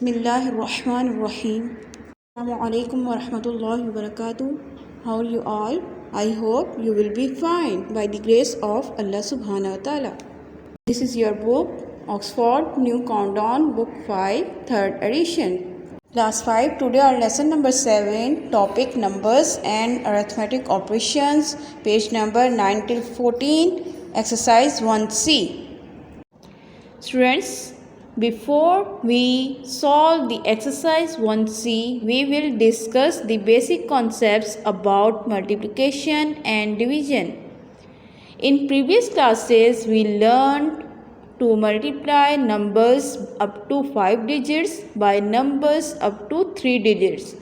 Bismillahirrahmanirrahim. Assalamu alaikum wa rahmatullahi wa barakatuh. How are you all? I hope you will be fine by the grace of Allah subhanahu wa ta'ala. This is your book, Oxford New Countdown, Book 5, 3rd edition. Class 5, today our lesson number 7, topic numbers and arithmetic operations, page number 9 till 14, exercise 1C. Students, before we solve the exercise 1C, we will discuss the basic concepts about multiplication and division. In previous classes, we learned to multiply numbers up to 5 digits by numbers up to 3 digits.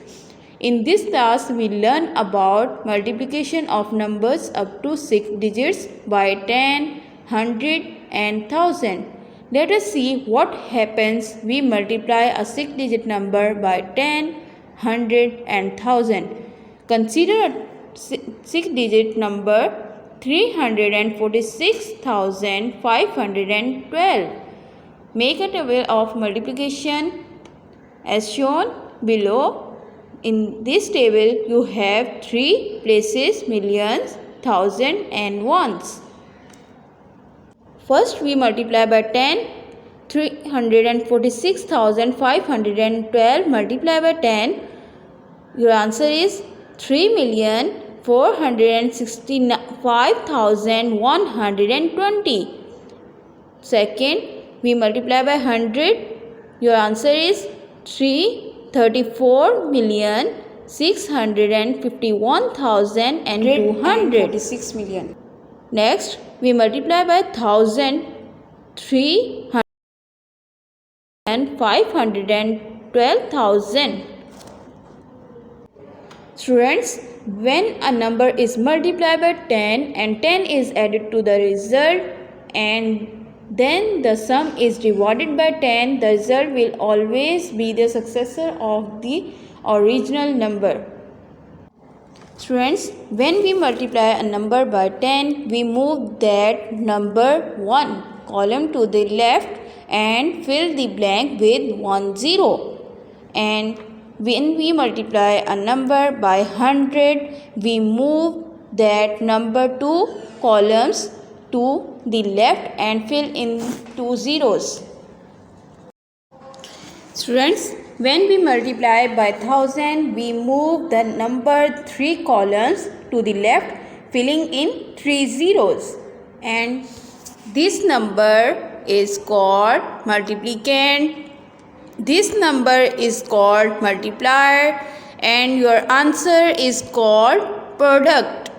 In this class, we learn about multiplication of numbers up to 6 digits by 10, 100 and 1000. Let us see what happens we multiply a 6-digit number by 10, 100 and 1000. Consider a 6-digit number 346,512. Make a table of multiplication as shown below. In this table you have 3 places, millions, thousand and ones. First we multiply by 10. 346,512 multiply by 10. Your answer is 3,465,120. Second, we multiply by 100. Your answer is 334,651,200. Next, we multiply by 1000. 3,512,000. Students, when a number is multiplied by 10 and 10 is added to the result and then the sum is divided by 10, the result will always be the successor of the original number. Students, when we multiply a number by 10, we move that number 1 column to the left and fill the blank with 1 0. And when we multiply a number by 100, we move that number 2 columns to the left and fill in 2 zeros. Students, when we multiply by 1000, we move the number 3 columns to the left, filling in 3 zeros. And this number is called multiplicand. This number is called multiplier, and your answer is called product.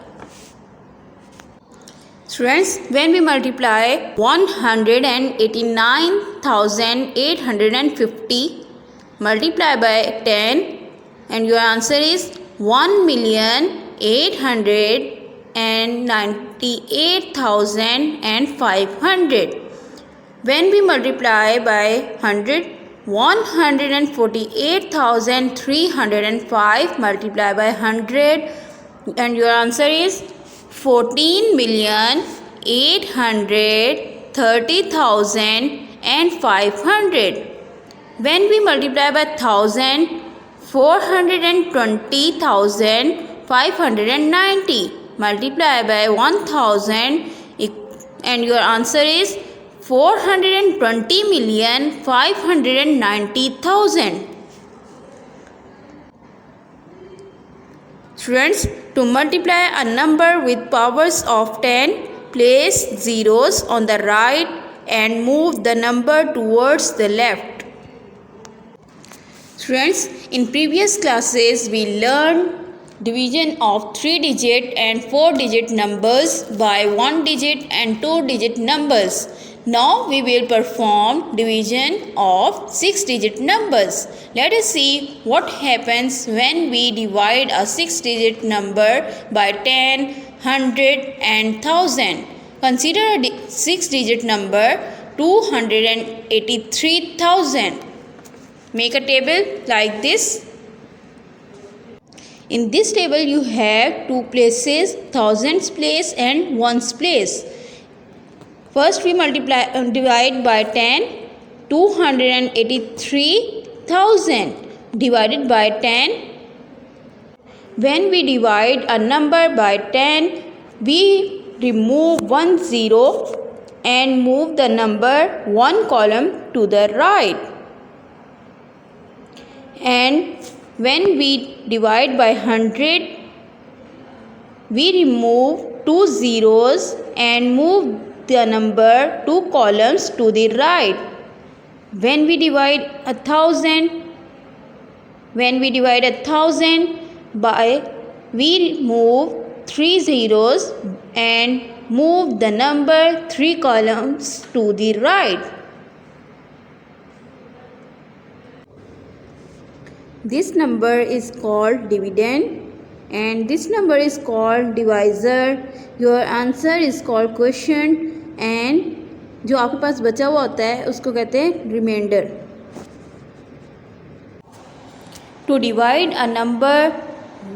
Students, when we multiply 189,850 multiply by 10, and your answer is 1,898,500. When we multiply by 100, 148,305 multiply by 100, and your answer is 14,830,500. When we multiply by 1000, 420,590 multiply by 1000, and your answer is 420,590,000. Students, to multiply a number with powers of 10, place zeros on the right and move the number towards the left. Students, in previous classes we learned division of 3-digit and 4-digit numbers by 1-digit and 2-digit numbers. Now we will perform division of 6-digit numbers. Let us see what happens when we divide a 6-digit number by 10, 100 and 1000. Consider a 6-digit number 283,000. Make a table like this. In this table you have 2 places, thousands place and ones place. First we divide by 10. 283 1000 divided by 10. When we divide a number by 10, we remove one zero and move the number one column to the right. And when we divide by 100, we remove two zeros and move the number two columns to the right. When we divide 1000 by, we remove three zeros and move the number three columns to the right. This number is called dividend and this number is called divisor. Your answer is called quotient and जो आपके पास बचा हुआ होता है उसको कहते हैं reminder. To divide a number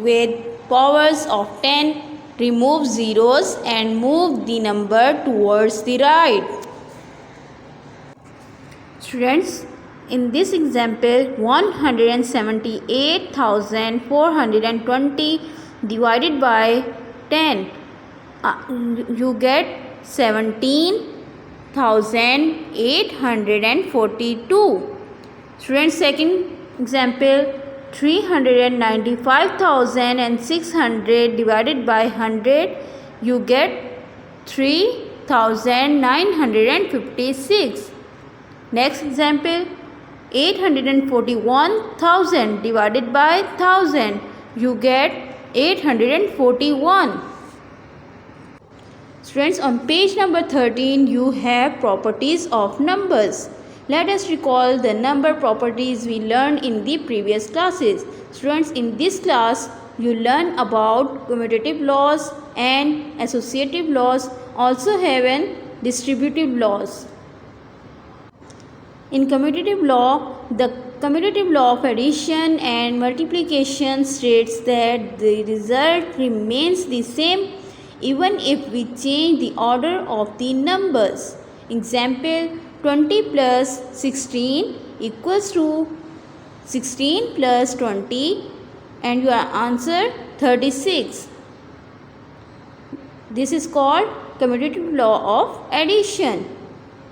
with powers of 10, remove zeros and move the number towards the right. Students, in this example, 178,420 divided by 10, you get 17,842. Students, second example, 395,600 divided by 100, you get 3,956. Next example, 841,000 divided by 1000, you get 841. Students, on page number 13, you have properties of numbers. Let us recall the number properties we learned in the previous classes. Students, in this class, you learn about commutative laws and associative laws, also have an distributive laws. In commutative law, the commutative law of addition and multiplication states that the result remains the same even if we change the order of the numbers. Example, 20 plus 16 equals to 16 plus 20 and your answer 36. This is called commutative law of addition.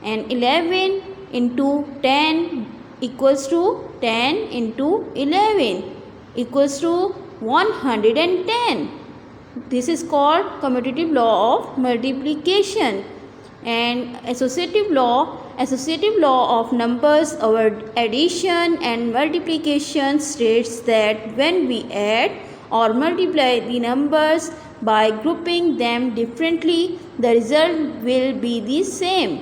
And 11 into 10 equals to 10 into 11 equals to 110. This is called commutative law of multiplication. And associative law of numbers, our addition and multiplication states that when we add or multiply the numbers by grouping them differently, the result will be the same.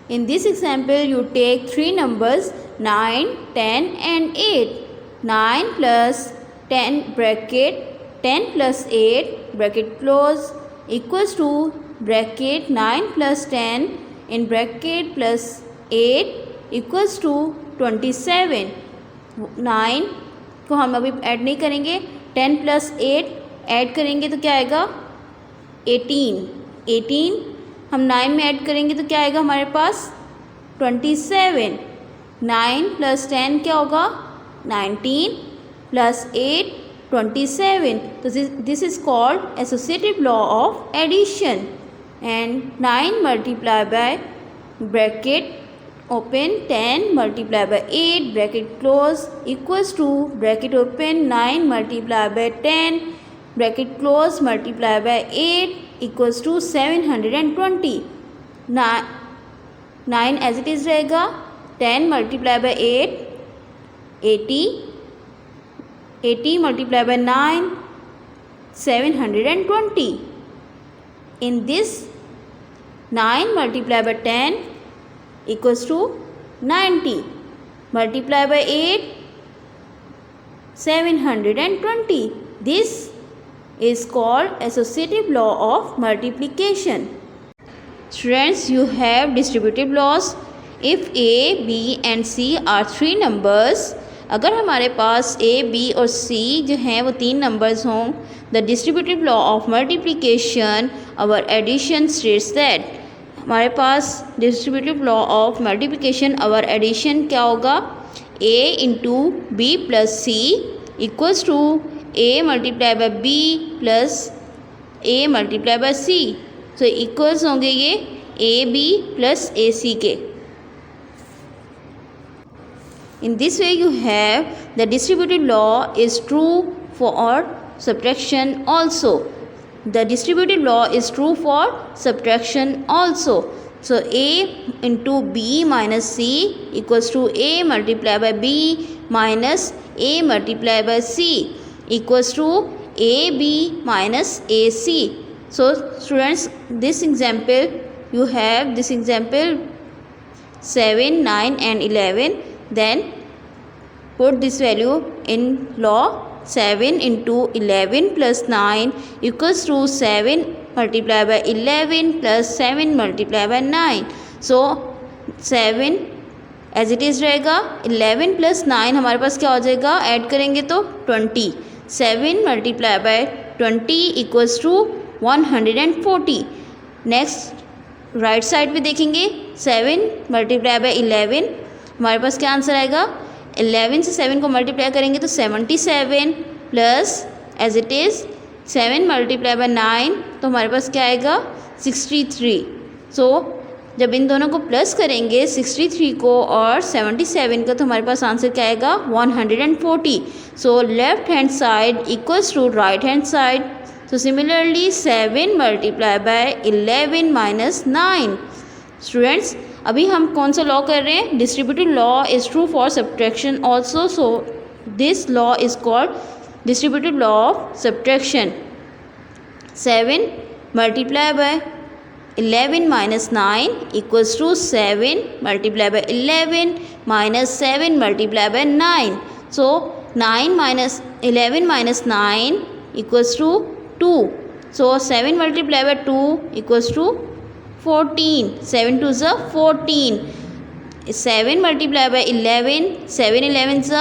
In this example, you take three numbers 9, 10 and 8. 9 plus 10 bracket 10 plus 8 bracket close equals to bracket 9 plus 10 in bracket plus 8 equals to 27. 9 को हम अभी add नहीं करेंगे, 10 plus 8 add करेंगे तो क्या आएगा 18. 18 हम 9 में ऐड करेंगे तो क्या आएगा हमारे पास 27. 9 प्लस 10 क्या होगा 19 plus 8 27. So this is called associative law of addition. And 9 multiplied by bracket open 10 multiplied by 8 bracket close equals to bracket open 9 multiplied by 10 bracket close multiplied by 8 equals to 720. 9 as it is रहेगा 10 multiplied by 8 80 80 multiplied by 9 720. In this 9 multiplied by 10 equals to 90 multiplied by 8 720. This is called associative law of multiplication. Students, you have distributive laws. If A, B and C are three numbers, अगर हमारे पास A, B और C जो हैं वो तीन numbers हों, the distributive law of multiplication over addition states that, हमारे पास distributive law of multiplication over addition क्या होगा a into B plus C equals to a multiply by b plus a multiply by c। So equals होंगे ये A B plus ए सी के। In this way you have the distributive law is true for subtraction also. The distributive law is true for subtraction also. So a into b minus c equals to a multiplied by b minus a multiplied by c equals to ab minus ac. So students, this example you have this example 7, 9 and 11. Then put this value in law. 7 into 11 plus 9 equals to 7 multiplied by 11 plus 7 multiplied by 9. So 7 as it is रहेगा, 11 plus 9 हमारे पास क्या हो जाएगा, add करेंगे तो 20। 7 multiplied by 20 equals to 140। Next right side पे देखेंगे 7 multiply bye 11, हमारे पास क्या आंसर आएगा, 11 से 7 को मल्टीप्लाई करेंगे तो 77 plus as it is 7 multiply by 9 तो हमारे पास क्या आएगा 63। सो जब इन दोनों को प्लस करेंगे 63 को और 77 का तो हमारे पास आंसर क्या आएगा 140। So left hand side equals to right hand side. So similarly 7 multiplied by 11 minus 9। Students, अभी हम कौन सा लॉ कर रहे हैं, distributive law is true for subtraction also. So this law is called distributive law of subtraction. 7 multiplied by 11 minus 9 equals to 7 multiplied by 11 minus 7 multiplied by 9। So 9 minus 11 minus 9 equals to 2। So 7 multiplied by 2 equals to 14। 7 2 is 14। 7 multiplied by 11, 7 11 is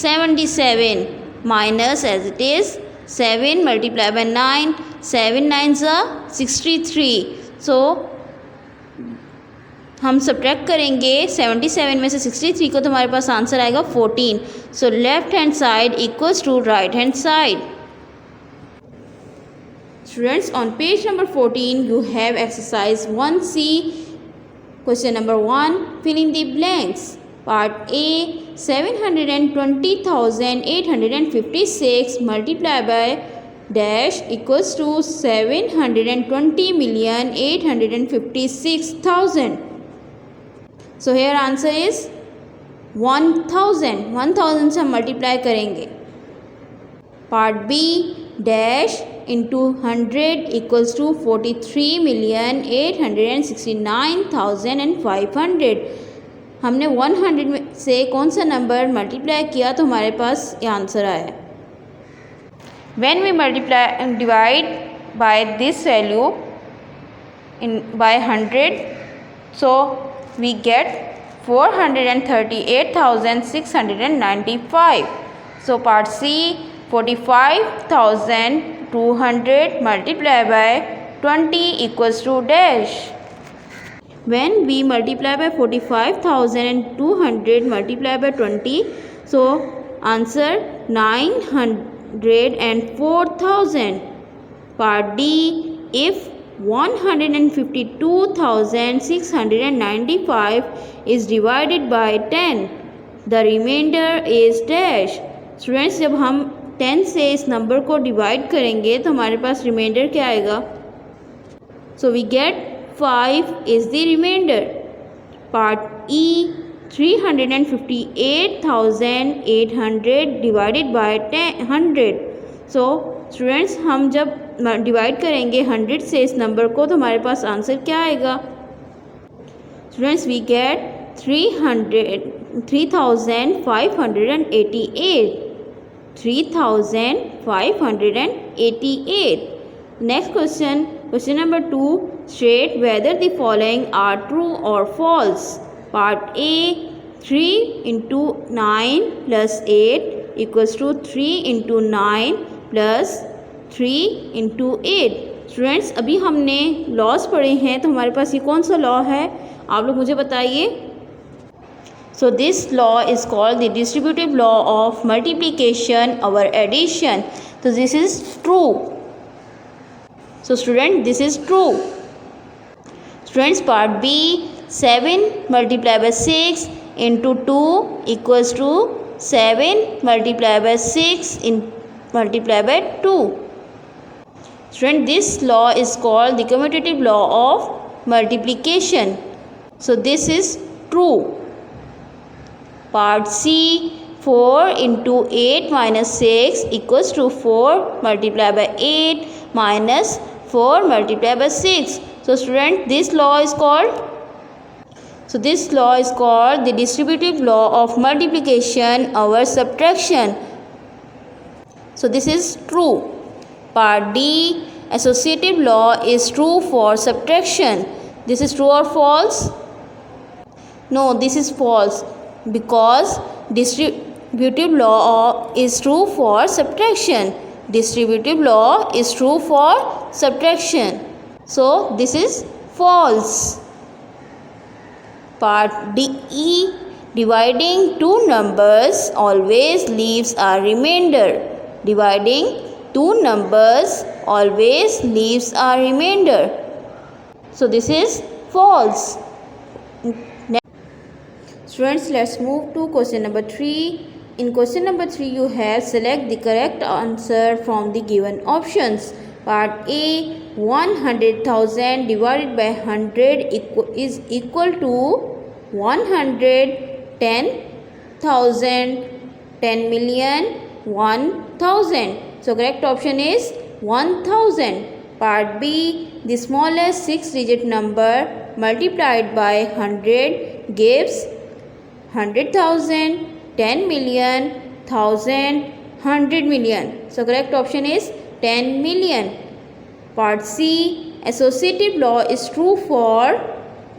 77 minus as it is 7 multiplied by 9, 7 9 is 63। So हम subtract करेंगे 77 में से 63 को तो हमारे पास answer आएगा 14। So left hand side equals to right hand side. Students, on page number 14 you have exercise 1C. Question number 1, fill in the blanks. Part A, 720,856 multiplied by dash equals to 720,856,000. So here answer is 1000। 1000 से हम multiply करेंगे। Part B, dash into 100 equals to 43,869,500। हमने 100 से कौन सा number multiply किया तो हमारे पास ये आंसर आया। When we multiply divide by this value in by 100 so we get 438,695। So part C, 45,200 multiplied by 20 equals to dash. When we multiply by 45,200 multiplied by 20, so answer 904,000. Part D, if 152,695 is divided by 10, the remainder is dash. Students, जब हम 10 से इस number को divide करेंगे तो हमारे पास reminder क्या आएगा, so we get 5 is the reminder. Part E, 358,800 divided by 100। So students, हम जब डिवाइड करेंगे 100 से इस नंबर को तो हमारे पास आंसर क्या आएगा, students we get 3,588। 3,588। Next question, question number 2, state whether the following are true or false. Part A, 3 into 9 plus 8 equals to 3 into 9 plus 3 into 8। Students, अभी हमने लॉस पढ़े हैं तो हमारे पास ये कौन सा लॉ है, आप लोग मुझे बताइए। So this law is called the distributive law of multiplication or addition. So this is true. So student, this is true. Students, part B, 7 multiplied by 6 into 2 equals to 7 multiplied by 6 multiplied by 2. Student, this law is called the commutative law of multiplication. So this is true. Part C, 4 into 8 minus 6 equals to 4 multiplied by 8 minus 4 multiplied by 6. So student, this law is called the distributive law of multiplication or subtraction. So this is true. Part D, associative law is true for subtraction. This is true or false? No, this is false, because distributive law is true for subtraction. Distributive law is true for subtraction. So this is false. Part D, dividing two numbers always leaves a remainder. Dividing two numbers always leaves a remainder. So this is false. Students, let's move to question number 3. In question number 3, you have select the correct answer from the given options. Part A, 100,000 divided by 100 is equal to 110,000, 10 million, 1,000. So correct option is 1,000. Part B, the smallest 6-digit number multiplied by 100 gives 100,000, 10 million, 1,000, 100 million. So correct option is 10 million. Part C, associative law is true for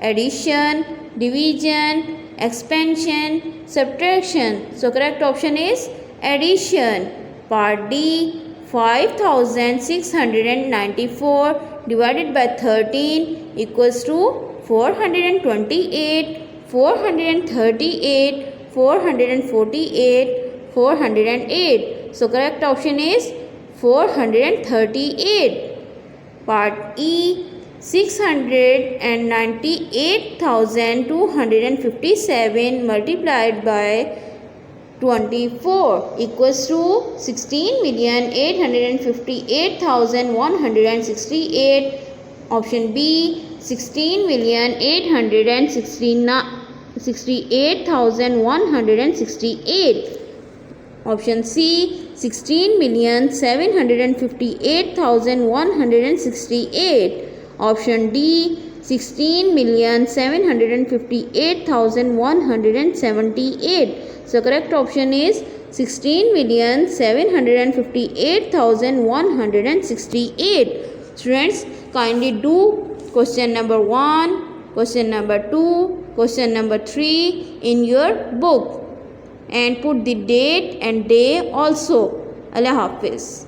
addition, division, expansion, subtraction. So correct option is addition. Part D, 5,694 divided by 13 equals to 428, 438, 448, 408. So correct option is 438. Part E, 698,257 multiplied by 24 equals to 16,858,168. Option B, 16,868,168. Option C, 16,758,168. Option D, 16,758,178. So correct option is 16,758,168. Students, kindly do question number 1, question number 2, question number 3 in your book and put the date and day also. Allah Hafiz.